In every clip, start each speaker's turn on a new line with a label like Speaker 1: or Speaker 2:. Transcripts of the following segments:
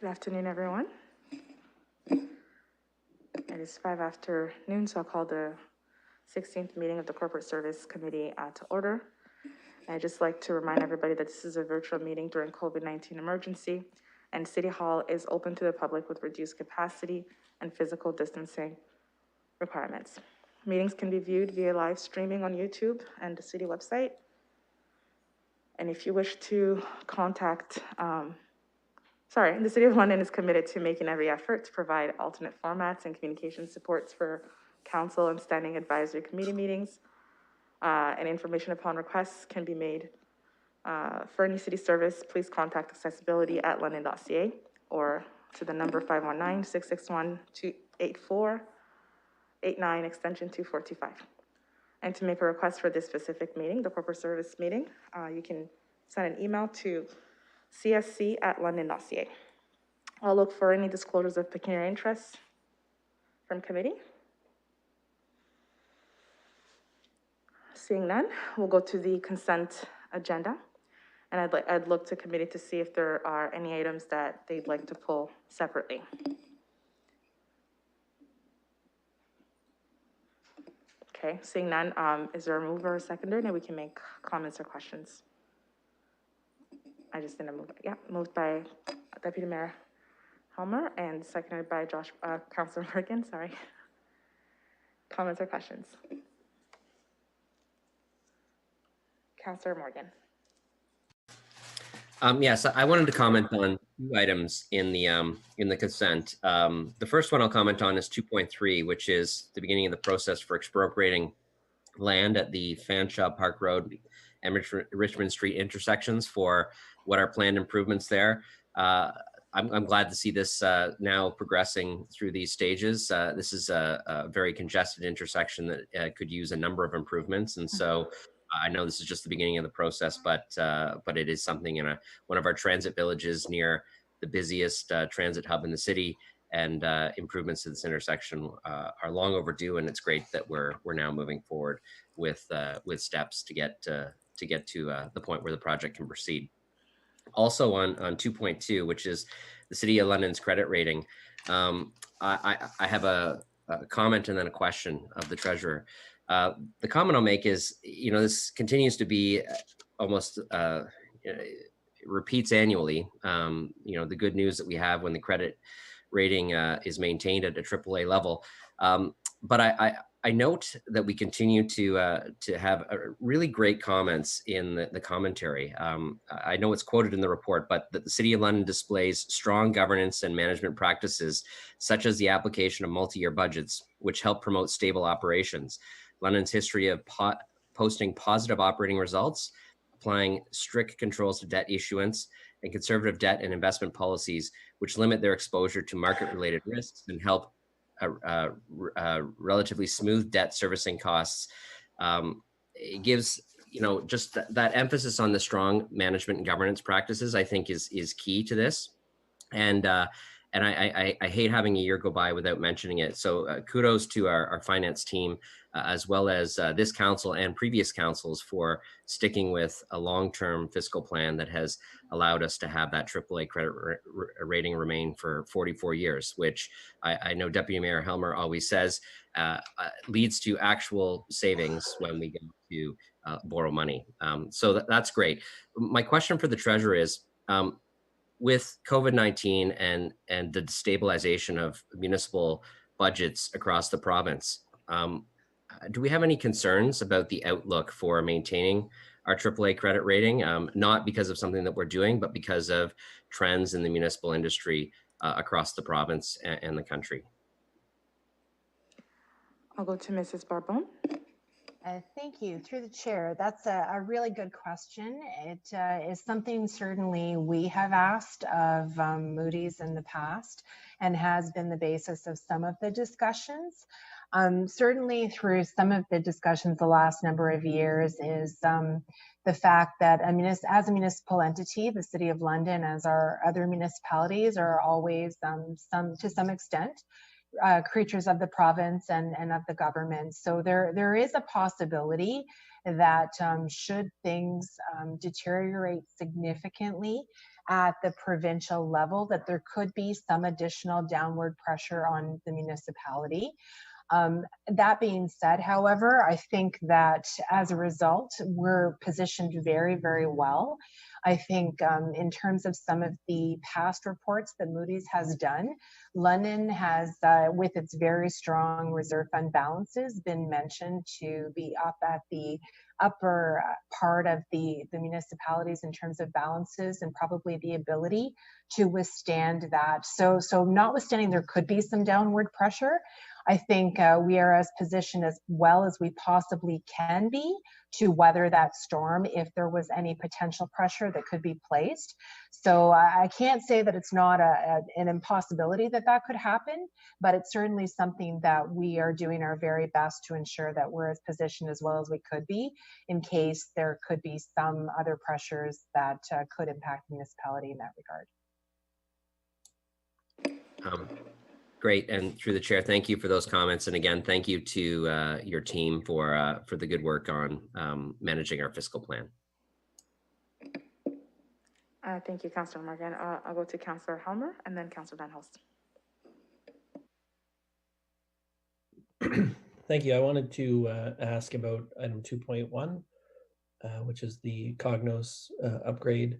Speaker 1: Good afternoon, everyone. It is 5 after noon, so I'll call the 16th meeting of the Corporate Service Committee to order. I'd just like to remind everybody that this is a virtual meeting during COVID-19 emergency, and City Hall is open to the public with reduced capacity and physical distancing requirements. Meetings can be viewed via live streaming on YouTube and the city website. And if you wish to contact, the City of London is committed to making every effort to provide alternate formats and communication supports for council and standing advisory committee meetings. And information upon requests can be made. For any city service, please contact accessibility@london.ca or to the number 519-661-284-89 extension 2425. And to make a request for this specific meeting, the corporate service meeting, you can send an email to csc@london.ca. I'll look for any disclosures of pecuniary interest from committee. Seeing none, we'll go to the consent agenda. And I'd look to committee to see if there are any items that they'd like to pull separately. Okay, seeing none, is there a mover or a seconder? And we can make comments or questions. I just didn't move. Yeah, moved by Deputy Mayor Helmer and seconded by Councilor Morgan, sorry. Comments or questions? Councilor Morgan.
Speaker 2: Yes, I wanted to comment on two items in the consent. The first one I'll comment on is 2.3, which is the beginning of the process for expropriating land at the Fanshawe Park Road and Richmond Street intersections for what are planned improvements there. I'm glad to see this now progressing through these stages. This is a very congested intersection that could use a number of improvements, and so I know this is just the beginning of the process, but it is something in one of our transit villages near the busiest transit hub in the city, and improvements to this intersection are long overdue, and it's great that we're now moving forward with steps to get to the point where the project can proceed. Also on 2.2, which is the City of London's credit rating, I have a comment and then a question of the treasurer. The comment I'll make is, this continues to be almost repeats annually. The good news that we have when the credit rating is maintained at a AAA level. But I note that we continue to have really great comments in the commentary. I know it's quoted in the report, but that the City of London displays strong governance and management practices, such as the application of multi-year budgets, which help promote stable operations. London's history of posting positive operating results, applying strict controls to debt issuance, and conservative debt and investment policies, which limit their exposure to market-related risks and help relatively smooth debt servicing costs. It gives, just that emphasis on the strong management and governance practices, I think is key to this. And I hate having a year go by without mentioning it. So kudos to our finance team, as well as this council and previous councils for sticking with a long-term fiscal plan that has allowed us to have that AAA credit rating remain for 44 years, which I know Deputy Mayor Helmer always says leads to actual savings when we go to borrow money. So that's great. My question for the treasurer is, with COVID-19 and the destabilization of municipal budgets across the province, do we have any concerns about the outlook for maintaining our AAA credit rating? Not because of something that we're doing, but because of trends in the municipal industry across the province and the country.
Speaker 1: I'll go to Mrs. Barbone.
Speaker 3: Thank you. Through the chair, that's a really good question. It is something certainly we have asked of Moody's in the past and has been the basis of some of the discussions. Certainly through some of the discussions the last number of years is the fact that as a municipal entity, the City of London, as our other municipalities, are always to some extent creatures of the province and of the government. So there is a possibility that should things deteriorate significantly, at the provincial level that there could be some additional downward pressure on the municipality. That being said, however, I think that as a result, we're positioned very, very well. I think in terms of some of the past reports that Moody's has done, London has, with its very strong reserve fund balances, been mentioned to be up at the upper part of the municipalities in terms of balances and probably the ability to withstand that. So notwithstanding there could be some downward pressure, I think we are as positioned as well as we possibly can be to weather that storm if there was any potential pressure that could be placed. So I can't say that it's not an impossibility that that could happen, but it's certainly something that we are doing our very best to ensure that we're as positioned as well as we could be in case there could be some other pressures that could impact the municipality in that regard.
Speaker 2: Great, and through the chair, thank you for those comments. And again, thank you to your team for the good work on managing our fiscal plan.
Speaker 1: Thank you, Councillor Morgan. I'll go to Councillor Helmer and then Councillor Van Holst.
Speaker 4: Thank you. I wanted to ask about item 2.1, which is the Cognos upgrade.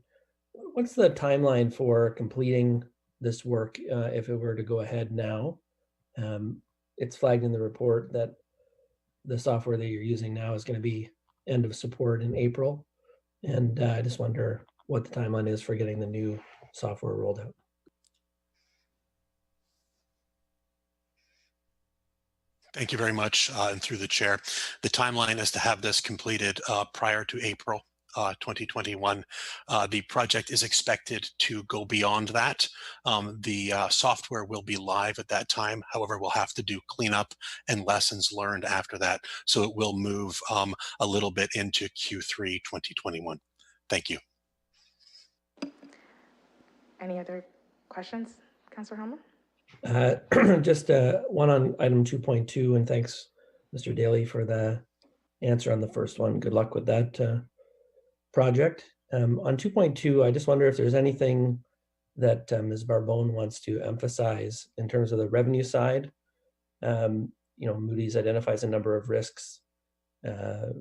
Speaker 4: What's the timeline for completing this work if it were to go ahead now? It's flagged in the report that the software that you're using now is going to be end of support in April. And I just wonder what the timeline is for getting the new software rolled out.
Speaker 5: Thank you very much, and through the chair. The timeline is to have this completed prior to April 2021. The project is expected to go beyond that. The software will be live at that time. However, we'll have to do cleanup and lessons learned after that. So it will move a little bit into Q3 2021. Thank you.
Speaker 1: Any other questions, Councillor Helmer?
Speaker 4: Just one on item 2.2, and thanks, Mr. Daly, for the answer on the first one. Good luck with that project. On 2.2, I just wonder if there's anything that Ms. Barbone wants to emphasize in terms of the revenue side. Moody's identifies a number of risks.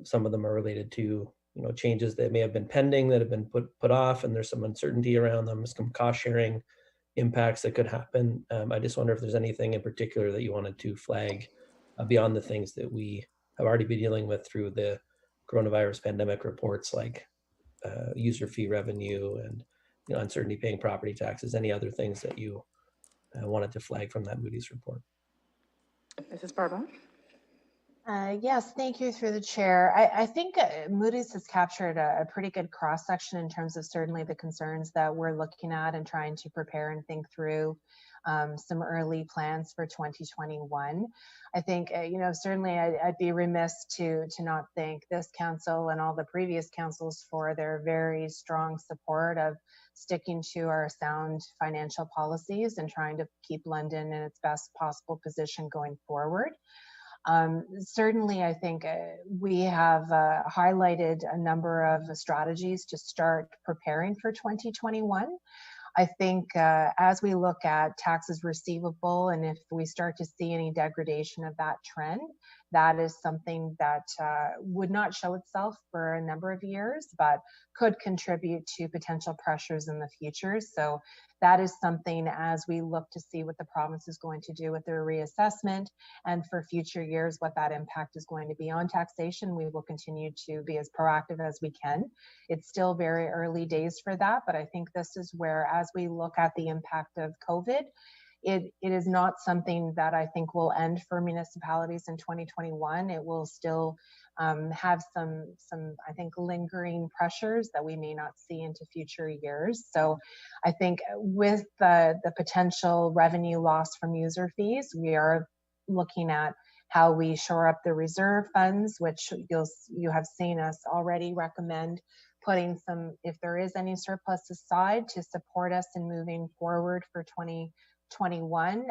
Speaker 4: Some of them are related to changes that may have been pending that have been put off, and there's some uncertainty around them, some cost sharing impacts that could happen. I just wonder if there's anything in particular that you wanted to flag beyond the things that we have already been dealing with through the coronavirus pandemic reports, like user fee revenue and uncertainty paying property taxes. Any other things that you wanted to flag from that Moody's report?
Speaker 1: Mrs. Barbone?
Speaker 3: Yes, thank you through the chair. I think Moody's has captured a pretty good cross-section in terms of certainly the concerns that we're looking at and trying to prepare and think through some early plans for 2021. I think, certainly I'd be remiss to not thank this council and all the previous councils for their very strong support of sticking to our sound financial policies and trying to keep London in its best possible position going forward. Certainly, I think we have highlighted a number of strategies to start preparing for 2021. I think as we look at taxes receivable, and if we start to see any degradation of that trend, that is something that would not show itself for a number of years, but could contribute to potential pressures in the future. So that is something as we look to see what the province is going to do with their reassessment, and for future years, what that impact is going to be on taxation. We will continue to be as proactive as we can. It's still very early days for that, but I think this is where, as we look at the impact of COVID, it is not something that I think will end for municipalities in 2021. It will still have some, I think, lingering pressures that we may not see into future years. So I think with the potential revenue loss from user fees, we are looking at how we shore up the reserve funds, which you have seen us already recommend putting some, if there is any surplus aside, to support us in moving forward for 2021.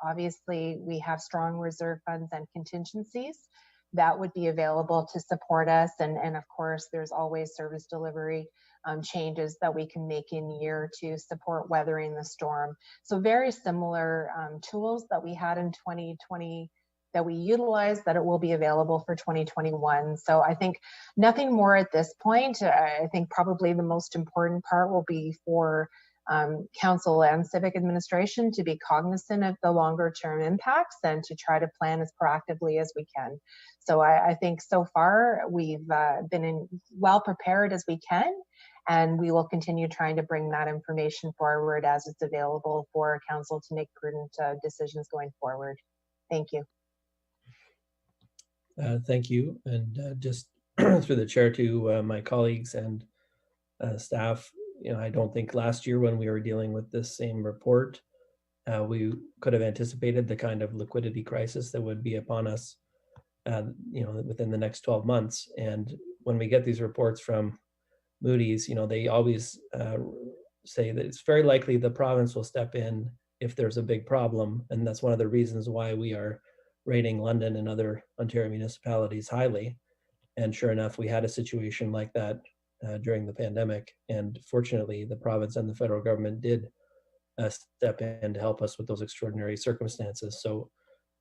Speaker 3: Obviously, we have strong reserve funds and contingencies that would be available to support us. And of course, there's always service delivery changes that we can make in year to support weathering the storm. So very similar tools that we had in 2020 that we utilized, that it will be available for 2021. So I think nothing more at this point. I think probably the most important part will be for council and civic administration to be cognizant of the longer term impacts and to try to plan as proactively as we can. So I think so far we've been well prepared as we can, and we will continue trying to bring that information forward as it's available for council to make prudent decisions going forward. Thank you.
Speaker 4: Thank you. And just through the chair to my colleagues and staff, I don't think last year when we were dealing with this same report, we could have anticipated the kind of liquidity crisis that would be upon us, within the next 12 months. And when we get these reports from Moody's, they always say that it's very likely the province will step in if there's a big problem. And that's one of the reasons why we are rating London and other Ontario municipalities highly. And sure enough, we had a situation like that during the pandemic. And fortunately, the province and the federal government did step in to help us with those extraordinary circumstances. So,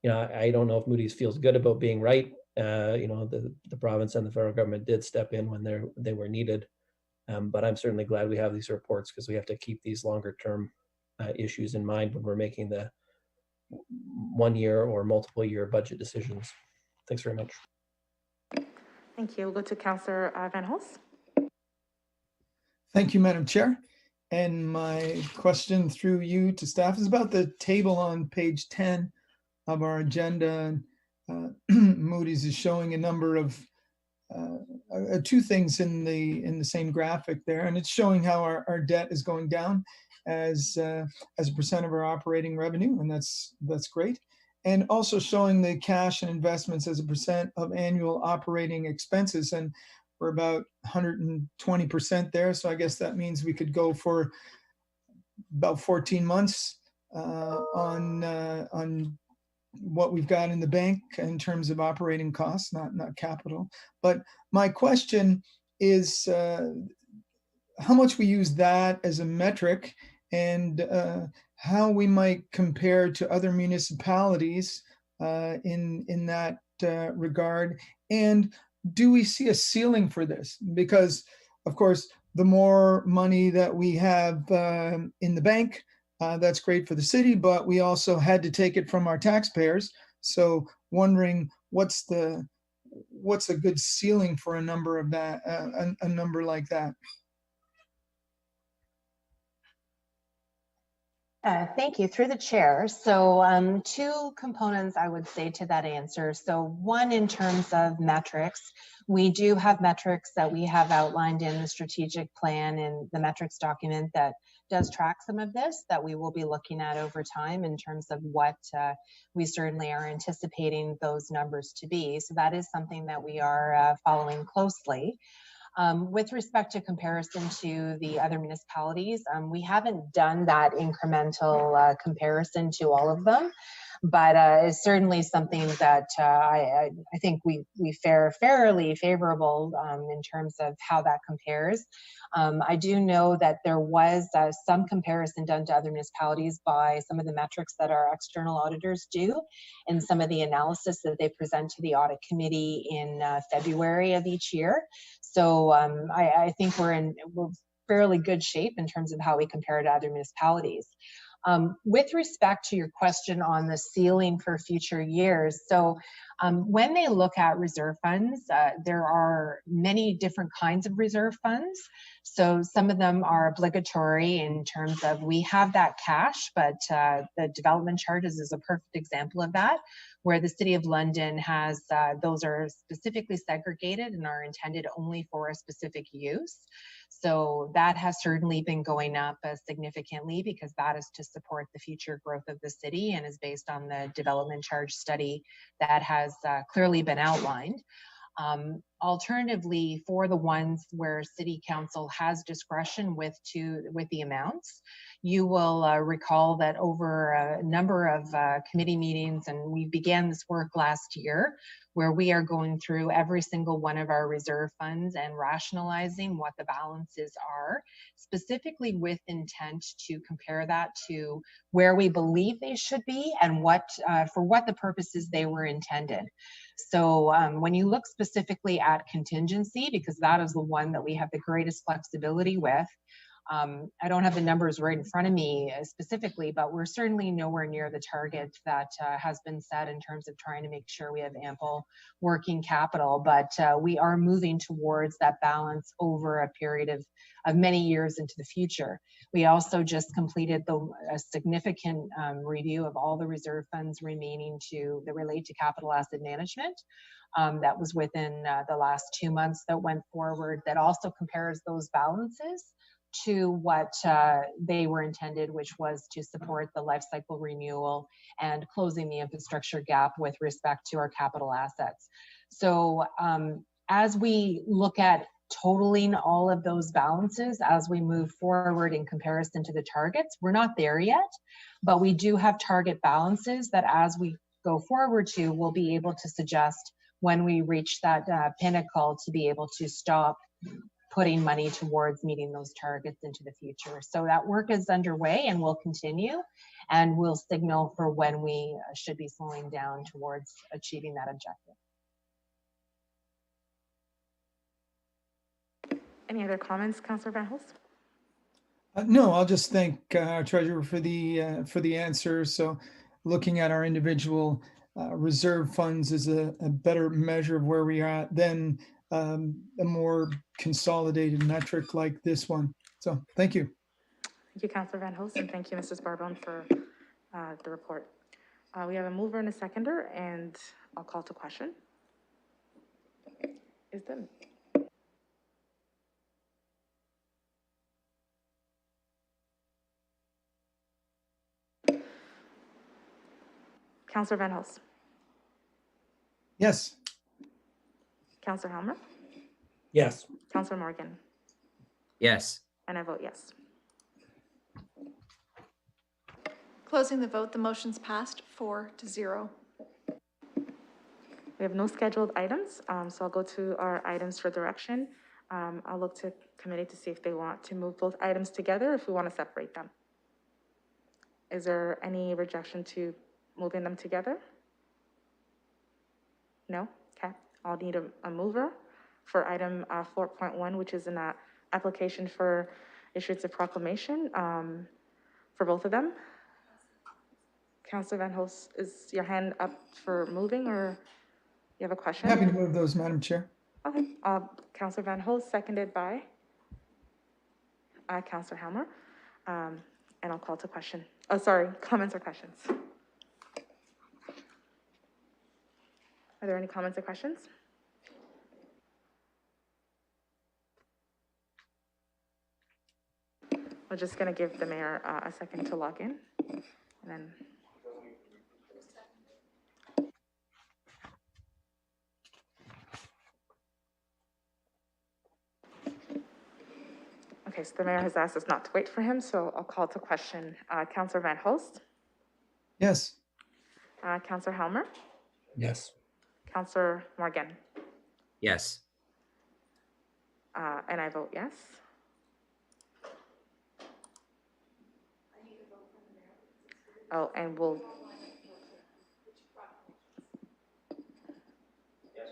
Speaker 4: I don't know if Moody's feels good about being right. The province and the federal government did step in when they were needed. But I'm certainly glad we have these reports, because we have to keep these longer term issues in mind when we're making the 1 year or multiple year budget decisions. Thanks very much.
Speaker 1: Thank you. We'll go to Councillor Van Hulst.
Speaker 6: Thank you, Madam Chair. And my question through you to staff is about the table on page 10 of our agenda. Moody's is showing a number of two things in the same graphic there, and it's showing how our debt is going down as a percent of our operating revenue, and that's great. And also showing the cash and investments as a percent of annual operating expenses, and we're about 120% there. So I guess that means we could go for about 14 months on what we've got in the bank in terms of operating costs, not capital. But my question is how much we use that as a metric, and how we might compare to other municipalities in that regard. And do we see a ceiling for this? Because, of course, the more money that we have in the bank, that's great for the city, but we also had to take it from our taxpayers. So wondering what's a good ceiling for a number of that, a number like that.
Speaker 3: Thank you. Through the chair. So two components I would say to that answer. So one, in terms of metrics, we do have metrics that we have outlined in the strategic plan and the metrics document that does track some of this, that we will be looking at over time in terms of what we certainly are anticipating those numbers to be. So that is something that we are following closely. With respect to comparison to the other municipalities, we haven't done that incremental comparison to all of them, but it's certainly something that I think we fare fairly favorable in terms of how that compares. I do know that there was some comparison done to other municipalities by some of the metrics that our external auditors do, and some of the analysis that they present to the audit committee in February of each year. So I think we're fairly good shape in terms of how we compare to other municipalities. With respect to your question on the ceiling for future years, so when they look at reserve funds, there are many different kinds of reserve funds. So some of them are obligatory in terms of we have that cash, but the development charges is a perfect example of that, where the City of London has, those are specifically segregated and are intended only for a specific use. So that has certainly been going up significantly, because that is to support the future growth of the city and is based on the development charge study that has clearly been outlined. Alternatively, for the ones where City Council has discretion with the amounts, you will recall that over a number of committee meetings, and we began this work last year, where we are going through every single one of our reserve funds and rationalizing what the balances are, specifically with intent to compare that to where we believe they should be and for what the purposes they were intended. So when you look specifically at contingency, because that is the one that we have the greatest flexibility with, I don't have the numbers right in front of me specifically, but we're certainly nowhere near the target that has been set in terms of trying to make sure we have ample working capital. But we are moving towards that balance over a period of many years into the future. We also just completed a significant review of all the reserve funds remaining that relate to capital asset management. That was within the last 2 months that went forward, that also compares those balances to what they were intended, which was to support the life cycle renewal and closing the infrastructure gap with respect to our capital assets. So as we look at totaling all of those balances as we move forward in comparison to the targets, we're not there yet, but we do have target balances that as we go forward we'll be able to suggest when we reach that pinnacle to be able to stop putting money towards meeting those targets into the future. So that work is underway and will continue, and we'll signal for when we should be slowing down towards achieving that objective.
Speaker 1: Any other comments, Councillor Van Hulst?
Speaker 6: No, I'll just thank our treasurer for the answer. So looking at our individual reserve funds is a better measure of where we are at than a more consolidated metric like this one. So thank you.
Speaker 1: Thank you, Councillor Van Hulst, and thank you, Mrs. Barbone, for the report. We have a mover and a seconder, and I'll call to question. Is them. Councillor Van Hulst.
Speaker 6: Yes.
Speaker 1: Councillor Helmer.
Speaker 4: Yes.
Speaker 1: Councillor Morgan.
Speaker 2: Yes.
Speaker 1: And I vote yes.
Speaker 7: Closing the vote, the motion's passed 4-0.
Speaker 1: We have no scheduled items, so I'll go to our items for direction. I'll look to committee to see if they want to move both items together, if we want to separate them. Is there any rejection to moving them together? No? Okay. I'll need a mover for item 4.1, which is an application for issuance of proclamation for both of them. Councillor Van Hulst, is your hand up for moving, or you have a question?
Speaker 6: Happy to move those, Madam Chair.
Speaker 1: Okay. Councillor Van Hulst, seconded by Councillor Helmer. And I'll call to question. Oh, sorry, comments or questions? Are there any comments or questions? We're just going to give the mayor a second to log in, and then. Okay, so the mayor has asked us not to wait for him, so I'll call to question Councillor Van Hulst.
Speaker 6: Yes.
Speaker 1: Councillor Helmer.
Speaker 4: Yes.
Speaker 1: Councillor Morgan.
Speaker 2: Yes.
Speaker 1: And I vote yes. Oh, and we'll. Yes.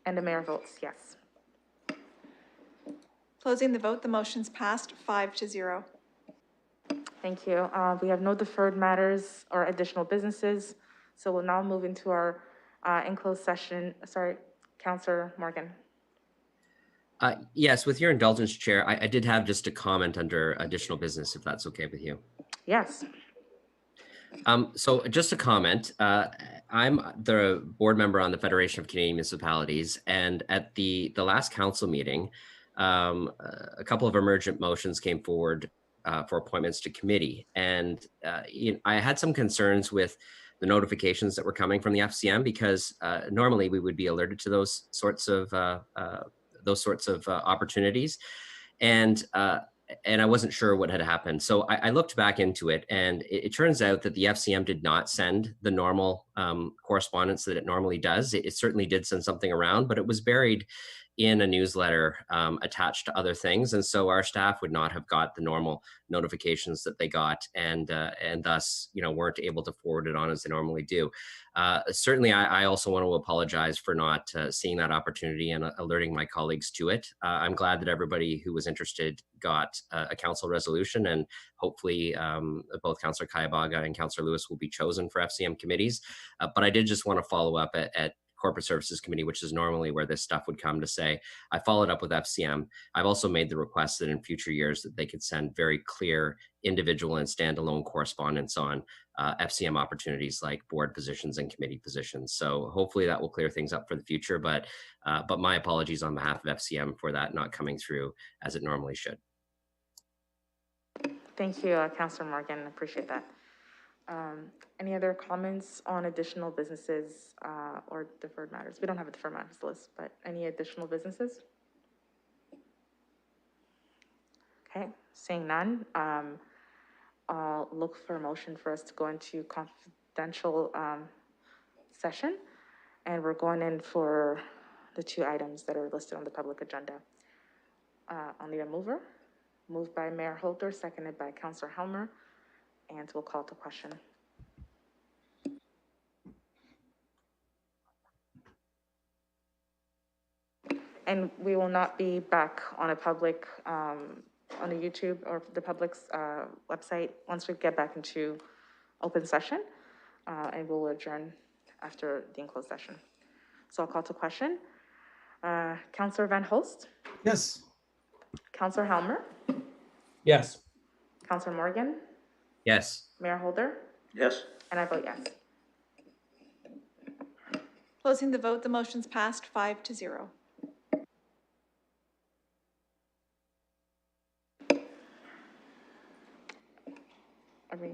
Speaker 1: And the mayor votes yes.
Speaker 7: Closing the vote, the motion's passed 5-0.
Speaker 1: Thank you. We have no deferred matters or additional businesses, so we'll now move into our enclosed session. Sorry, Councillor Morgan.
Speaker 2: Yes, with your indulgence, Chair, I did have just a comment under additional business, if that's okay with you.
Speaker 1: Yes.
Speaker 2: So just a comment. I'm the board member on the Federation of Canadian Municipalities, and at the last council meeting, a couple of emergent motions came forward for appointments to committee. And I had some concerns with the notifications that were coming from the FCM, because normally we would be alerted to those sorts of opportunities, and I wasn't sure what had happened. So I looked back into it, and it turns out that the FCM did not send the normal correspondence that it normally does. It certainly did send something around, but it was buried in a newsletter attached to other things. And so our staff would not have got the normal notifications that they got, and thus, weren't able to forward it on as they normally do. Certainly, I also want to apologize for not seeing that opportunity and alerting my colleagues to it. I'm glad that everybody who was interested got a council resolution, and hopefully both Councillor Kayabaga and Councillor Lewis will be chosen for FCM committees. But I did just want to follow up at Corporate Services Committee, which is normally where this stuff would come, to say I followed up with FCM. I've also made the request that in future years that they could send very clear individual and standalone correspondence on FCM opportunities like board positions and committee positions. So hopefully that will clear things up for the future. But my apologies on behalf of FCM for that not coming through as it normally should.
Speaker 1: Thank you, Councillor Morgan. I appreciate that. Any other comments on additional businesses or deferred matters? We don't have a deferred matters list, but any additional businesses? Okay, seeing none, I'll look for a motion for us to go into confidential session, and we're going in for the 2 items that are listed on the public agenda. I'll need a mover. Moved by Mayor Holder, seconded by Councillor Helmer, and we'll call to question. And we will not be back on a public, on a YouTube or the public's website once we get back into open session, and we'll adjourn after the enclosed session. So I'll call to question. Councillor Van Hulst?
Speaker 6: Yes.
Speaker 1: Councillor Helmer?
Speaker 4: Yes.
Speaker 1: Councillor Morgan?
Speaker 2: Yes.
Speaker 1: Mayor Holder?
Speaker 8: Yes.
Speaker 1: And I vote yes.
Speaker 7: Closing the vote, the motion's passed 5-0.
Speaker 1: Are we